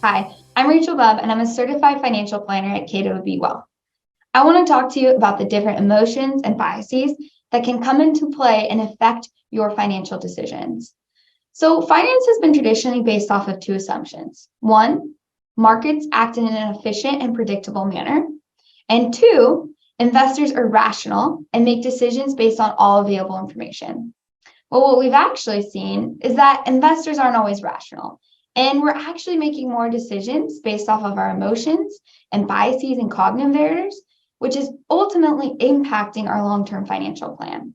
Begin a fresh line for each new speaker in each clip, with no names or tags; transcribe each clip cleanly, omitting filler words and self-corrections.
Hi, I'm Rachel Bubb, and I'm a certified financial planner at KW Wealth. I want to talk to you about the different emotions and biases that can come into play and affect your financial decisions. So, finance has been traditionally based off of two assumptions. One, markets act in an efficient and predictable manner. And two, investors are rational and make decisions based on all available information. Well, what we've actually seen is that investors aren't always rational, and we're actually making more decisions based off of our emotions and biases and cognitive errors, which is ultimately impacting our long-term financial plan.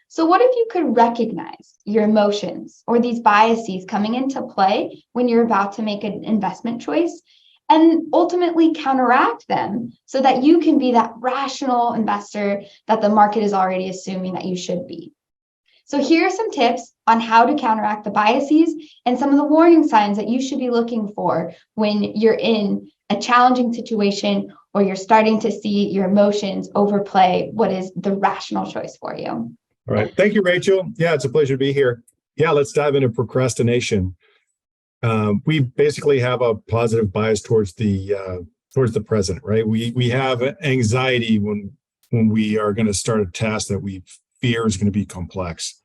So what if you could recognize your emotions or these biases coming into play when you're about to make an investment choice and ultimately counteract them so that you can be that rational investor that the market is already assuming that you should be? So here are some tips on how to counteract the biases and some of the warning signs that you should be looking for when you're in a challenging situation or you're starting to see your emotions overplay what is the rational choice for you.
All right. Thank you, Rachel. Yeah, it's a pleasure to be here. Yeah, let's dive into procrastination. We basically have a positive bias towards the present, right? We have anxiety when we are going to start a task that we fear is going to be complex.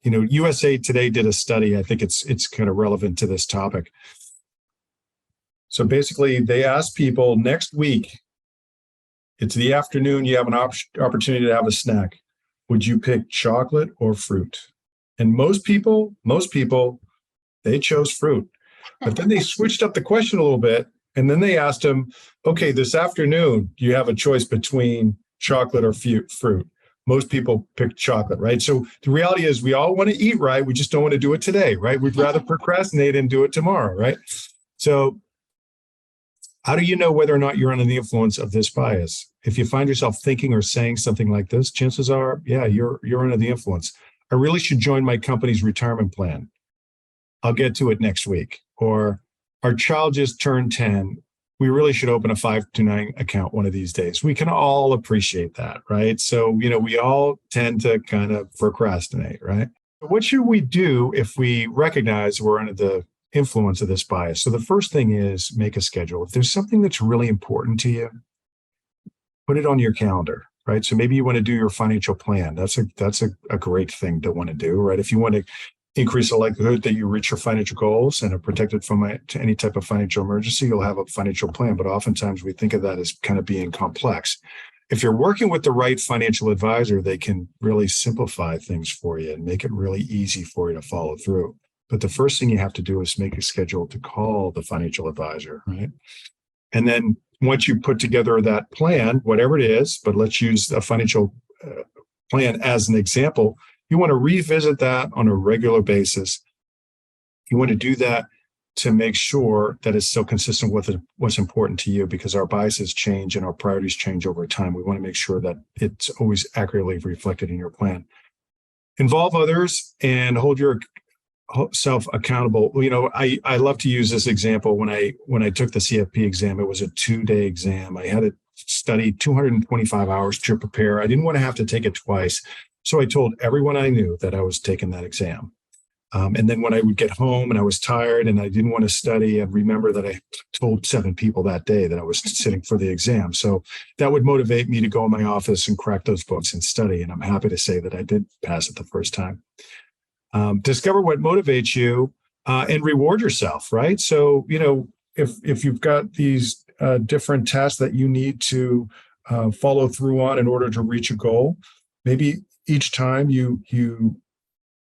USA Today did a study. I think it's kind of relevant to this topic. So basically, they asked people next week, it's the afternoon, you have an opportunity to have a snack. Would you pick chocolate or fruit? And most people, they chose fruit. But then they switched up the question a little bit. And then they asked them, okay, this afternoon, you have a choice between chocolate or fruit. Most people pick chocolate, right? So the reality is we all want to eat right. We just don't want to do it today, right? We'd rather procrastinate and do it tomorrow, right? So how do you know whether or not you're under the influence of this bias? If you find yourself thinking or saying something like this, chances are, yeah, you're under the influence. I really should join my company's retirement plan. I'll get to it next week. Or our child just turned 10. We really should open a 529 account one of these days. We can all appreciate that, right? So, we all tend to kind of procrastinate, right? What should we do if we recognize we're under the influence of this bias? So the first thing is make a schedule. If there's something that's really important to you, put it on your calendar, right? So maybe you want to do your financial plan. That's a great thing to want to do, right? If you want to increase the likelihood that you reach your financial goals and are protected from any type of financial emergency, you'll have a financial plan. But oftentimes we think of that as kind of being complex. If you're working with the right financial advisor, they can really simplify things for you and make it really easy for you to follow through. But the first thing you have to do is make a schedule to call the financial advisor, right? And then once you put together that plan, whatever it is, but let's use a financial plan as an example, you want to revisit that on a regular basis. You want to do that to make sure that it's still consistent with what's important to you, because our biases change and our priorities change over time. We want to make sure that it's always accurately reflected in your plan. Involve others and hold yourself accountable. I love to use this example. When I took the CFP exam, it was a 2-day exam. I had to study 225 hours to prepare. I didn't want to have to take it twice. So I told everyone I knew that I was taking that exam. And then when I would get home and I was tired and I didn't want to study, I'd remember that I told 7 people that day that I was sitting for the exam. So that would motivate me to go in my office and crack those books and study. And I'm happy to say that I did pass it the first time. Discover what motivates you and reward yourself, right? So, if you've got these different tasks that you need to follow through on in order to reach a goal, maybe each time you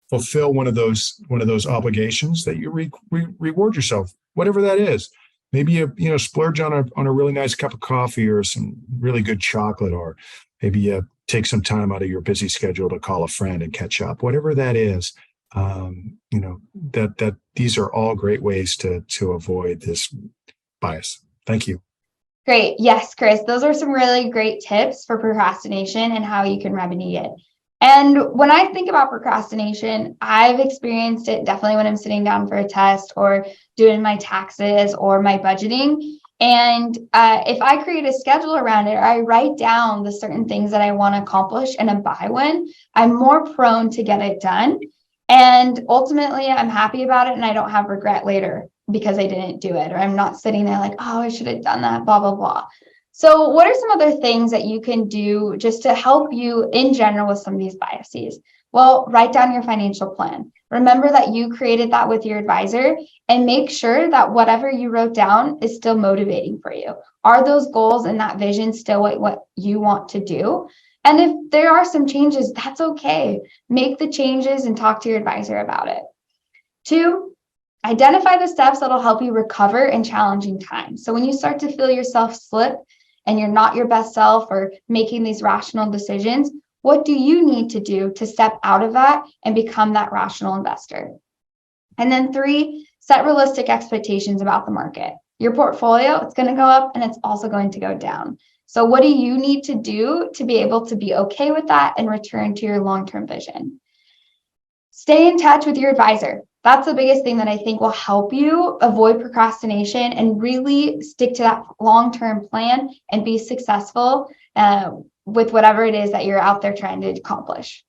fulfill one of those obligations, that you reward yourself, whatever that is. Maybe you splurge on a really nice cup of coffee or some really good chocolate, or maybe you take some time out of your busy schedule to call a friend and catch up. Whatever that is, that these are all great ways to avoid this bias. Thank you.
Great. Yes, Chris, those are some really great tips for procrastination and how you can remedy it. And when I think about procrastination, I've experienced it definitely when I'm sitting down for a test or doing my taxes or my budgeting. And if I create a schedule around it, or I write down the certain things that I want to accomplish in a by one, I'm more prone to get it done. And ultimately, I'm happy about it and I don't have regret later. because I didn't do it, or I'm not sitting there like, oh, I should have done that, blah, blah, blah. So what are some other things that you can do just to help you in general with some of these biases? Well, write down your financial plan. Remember that you created that with your advisor, and make sure that whatever you wrote down is still motivating for you. Are those goals and that vision still what you want to do? And if there are some changes, that's okay. Make the changes and talk to your advisor about it. 2, identify the steps that'll help you recover in challenging times. So when you start to feel yourself slip and you're not your best self or making these rational decisions, what do you need to do to step out of that and become that rational investor? And then 3, set realistic expectations about the market. Your portfolio, it's going to go up and it's also going to go down. So what do you need to do to be able to be okay with that and return to your long-term vision? Stay in touch with your advisor. That's the biggest thing that I think will help you avoid procrastination and really stick to that long-term plan and be successful with whatever it is that you're out there trying to accomplish.